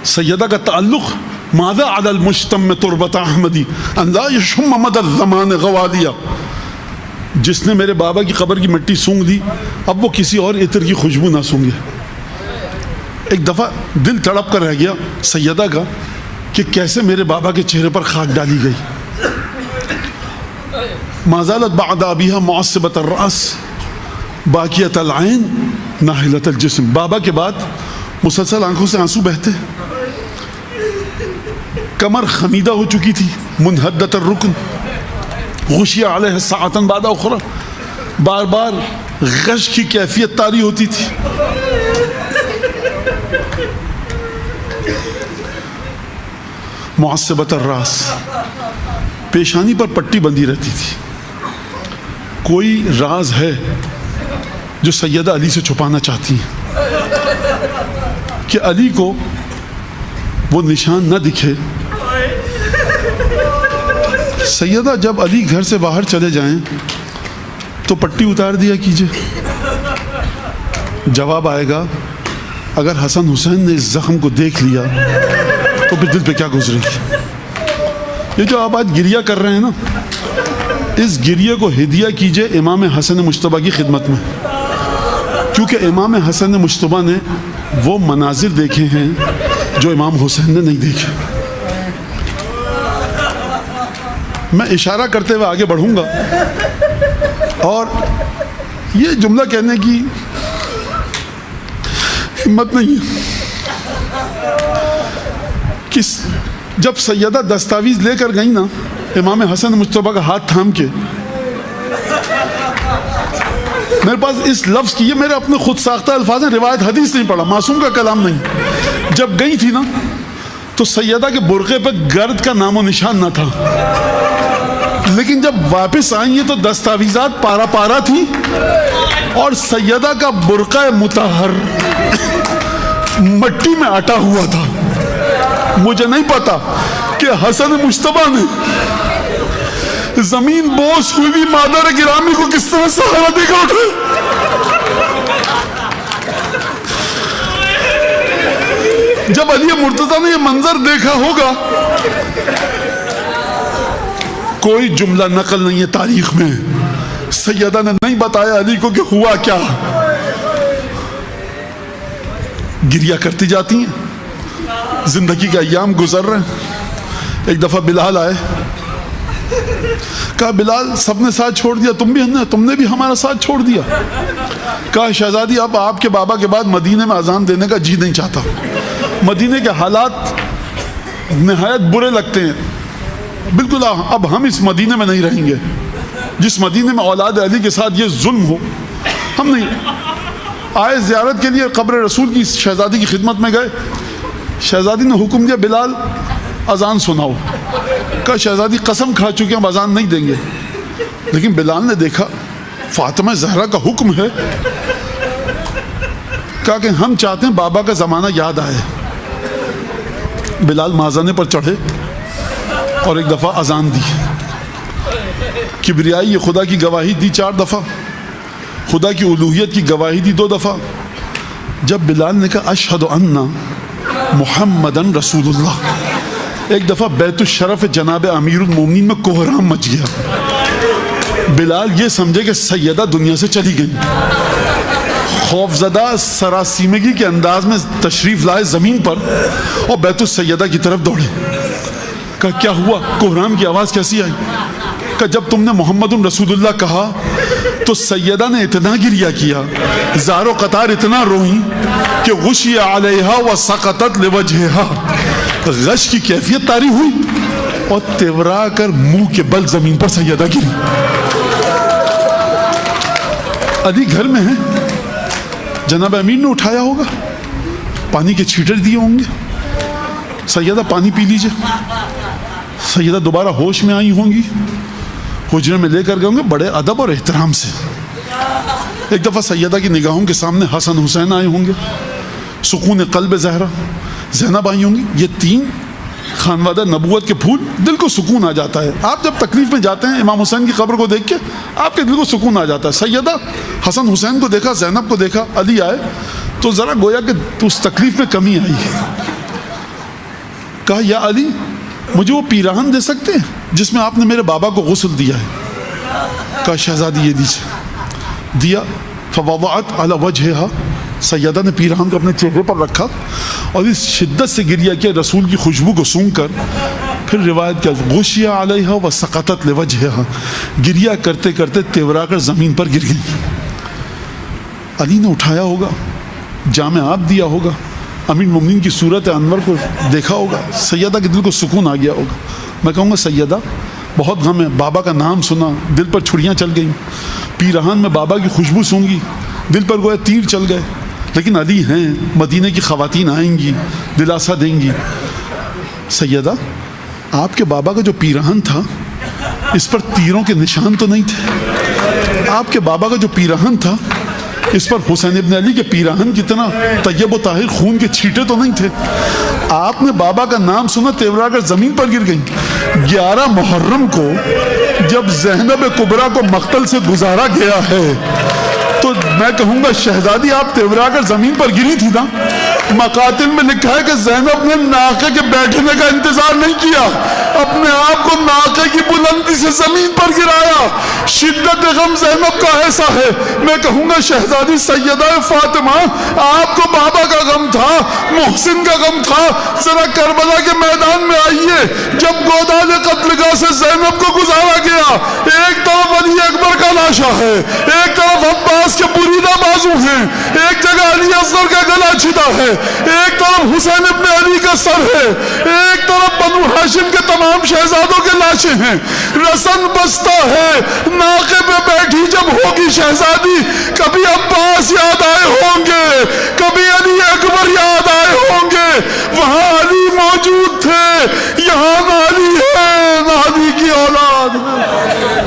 سیدہ کا تعلق ماذا علی المجتمع تربت احمدی ان لا یشم مد الزمان غوالیا، جس نے میرے بابا کی قبر کی مٹی سونگھ دی اب وہ کسی اور عطر کی خوشبو نہ سونگے۔ ایک دفعہ دل تڑپ کر رہ گیا سیدہ کا کہ کیسے میرے بابا کے چہرے پر خاک ڈالی گئی۔ ما زالت بعد ابیہا معصبۃ الراس باقیۃ العین ناحلۃ الجسم، بابا کے بعد مسلسل آنکھوں سے آنسو بہتے، کمر خمیدہ ہو چکی تھی، منحدۃ الرکن، غشی علیہ ساعۃ بعد اخرى، بار بار غش کی کیفیت طاری ہوتی تھی۔ معصبۃ الراس، پیشانی پر پٹی بندھی رہتی تھی۔ کوئی راز ہے جو سیدہ علی سے چھپانا چاہتی ہیں کہ علی کو وہ نشان نہ دکھے۔ سیدہ جب علی گھر سے باہر چلے جائیں تو پٹی اتار دیا کیجئے، جواب آئے گا اگر حسن حسین نے اس زخم کو دیکھ لیا تو پھر دل پہ کیا گزرے گی۔ یہ جو آپ آج گریہ کر رہے ہیں نا، اس گریہ کو ہدیہ کیجئے امام حسن مجتبیٰ کی خدمت میں، کیونکہ امام حسن مجتبیٰ نے وہ مناظر دیکھے ہیں جو امام حسین نے نہیں دیکھے۔ میں اشارہ کرتے ہوئے آگے بڑھوں گا، اور یہ جملہ کہنے کی ہمت نہیں ہے کہ جب سیدہ دستاویز لے کر گئی نا امام حسن مجتبیٰ کا ہاتھ تھام کے، میرے پاس اس لفظ کی، یہ میرے اپنے خود ساختہ الفاظ ہیں، روایت حدیث نہیں پڑھا، معصوم کا کلام نہیں۔ جب گئی تھی نا تو سیدہ کے برقعے پہ گرد کا نام و نشان نہ تھا، لیکن جب واپس آئیں تو دستاویزات پارا پارا تھی اور سیدہ کا برقع مطہر مٹی میں اٹا ہوا تھا۔ مجھے نہیں پتا کہ حسن مجتبیٰ نے زمین بوس ہوئی بھی مادر گرامی کو کس طرح سہارا دے گا اٹھے۔ جب علی مرتضیٰ نے یہ منظر دیکھا ہوگا، کوئی جملہ نقل نہیں ہے تاریخ میں، سیدہ نے نہیں بتایا علی کو کہ ہوا کیا۔ گریہ کرتی جاتی ہیں، زندگی کے ایام گزر رہے ہیں۔ ایک دفعہ بلال آئے، کہا بلال سب نے ساتھ چھوڑ دیا، تم نے بھی ہمارا ساتھ چھوڑ دیا۔ کہا شہزادی اب آپ کے بابا کے بعد مدینے میں اذان دینے کا جی نہیں چاہتا، مدینے کے حالات نہایت برے لگتے ہیں، بالکل اب ہم اس مدینے میں نہیں رہیں گے، جس مدینے میں اولاد علی کے ساتھ یہ ظلم ہو ہم نہیں۔ آئے زیارت کے لیے قبر رسول کی شہزادی کی خدمت میں گئے، شہزادی نے حکم دیا بلال اذان سناؤ۔ کہا شہزادی قسم کھا چکے ہم اذان نہیں دیں گے، لیکن بلال نے دیکھا فاطمہ زہرا کا حکم ہے، کہا کہ ہم چاہتے ہیں بابا کا زمانہ یاد آئے۔ بلال مازانے پر چڑھے اور ایک دفعہ اذان دی، کبریائی خدا کی گواہی دی 4 دفعہ، خدا کی الوہیت کی گواہی دی 2 دفعہ۔ جب بلال نے کہا اشہد ان محمدن رسول اللہ، ایک دفعہ بیت الشرف جناب امیر المومنین میں کوہرام مچ گیا۔ بلال یہ سمجھے کہ سیدہ دنیا سے چلی گئی، خوفزدہ سراسیمگی کے انداز میں تشریف لائے زمین پر اور بیت السیدہ کی طرف دوڑے۔ کہا کیا ہوا؟ کوہرام کی آواز کیسی آئی؟ کہ جب تم نے محمد رسول اللہ کہا تو سیدہ نے اتنا گریہ کیا، زار و قطار اتنا روئیں کہ غشی علیہا وسقطت لوجہہا، غش کی کیفیت طاری ہوئی اور تیورا کر منہ کے بل زمین پر سیدہ گری۔ علی گھر میں ہے، جناب امیر نے اٹھایا ہوگا، پانی کے چھیٹر دیے ہوں گے، سیدہ پانی پی لیجئے۔ سیدہ دوبارہ ہوش میں آئی ہوں گی، حجرے میں لے کر گئے ہوں گے بڑے ادب اور احترام سے۔ ایک دفعہ سیدہ کی نگاہوں کے سامنے حسن حسین آئے ہوں گے، سکون قلب زہرا زینب آئی ہوں گی۔ یہ 3 خانوادہ نبوت کے پھول، دل کو سکون آ جاتا ہے۔ آپ جب تکلیف میں جاتے ہیں امام حسین کی قبر کو دیکھ کے آپ کے دل کو سکون آ جاتا ہے۔ سیدہ حسن حسین کو دیکھا، زینب کو دیکھا، علی آئے تو ذرا گویا کہ اس تکلیف میں کمی آئی۔ کہا یا علی مجھے وہ پیراہن دے سکتے ہیں جس میں آپ نے میرے بابا کو غسل دیا ہے؟ کہا شہزادی یہ دیجیے. دیا. فوضعت علی وجہہا، سیدہ نے پیراہن کو اپنے چہرے پر رکھا اور اس شدت سے گریہ کیا رسول کی خوشبو کو سونگھ کر. پھر روایت کیا غشی علیہا وسقطت لوجہہا، گریہ کرتے کرتے تیورا کر زمین پر گر گئی. علی نے اٹھایا ہوگا، جامع آپ دیا ہوگا، امیر المومنین کی صورت انور کو دیکھا ہوگا، سیدہ کے دل کو سکون آ گیا ہوگا. میں کہوں گا سیدہ بہت غم ہے، بابا کا نام سنا دل پر چھڑیاں چل گئیں، پیراہن میں بابا کی خوشبو سونگی دل پر گویا تیر چل گئے، لیکن علی ہیں، مدینے کی خواتین آئیں گی دلاسا دیں گی. سیدہ آپ کے بابا کا جو پیراہن تھا اس پر تیروں کے نشان تو نہیں تھے، آپ کے بابا کا جو پیراہن تھا اس پر حسین ابن علی کے پیراہن کی طرح طیب و طاہر خون کے چھیٹے تو نہیں تھے. آپ نے بابا کا نام سنا تیورا کر زمین پر گر گئیں. 11 محرم کو جب زینب کبریٰ کو مقتل سے گزارا گیا ہے تو میں کہوں گا شہزادی آپ تیورا کر زمین پر گری تھی نا. مقاتل میں لکھا ہے کہ زینب نے ناقے کے بیٹھنے کا انتظار نہیں کیا، اپنے آپ کو ناقے کی بلندی سے زمین پر گرایا. شدت غم زینب کا ایسا ہے. میں کہوں گا شہزادی سیدہ فاطمہ آپ کو بابا کا غم تھا، محسن کا غم تھا، ذرا کربلا کے میدان میں آئیے. جب گودال قتل گاہ سے زینب کو گزارا گیا، ایک طرف علی اکبر کا لاشا ہے، ایک طرف عباس کے بریدہ بازو ہیں، ایک جگہ علی اصغر کا گلا چھدا ہے، ایک طرف حسین ابن علی کا سر ہے، ایک طرف بنو ہاشم کے تمام شہزادوں کے لاشیں ہیں. رسن بستا ہے ناقے پہ بیٹھی جب ہوگی شہزادی، کبھی عباس یاد آئے ہوں گے، کبھی علی اکبر یاد آئے ہوں گے. وہاں علی موجود تھے، یہاں علی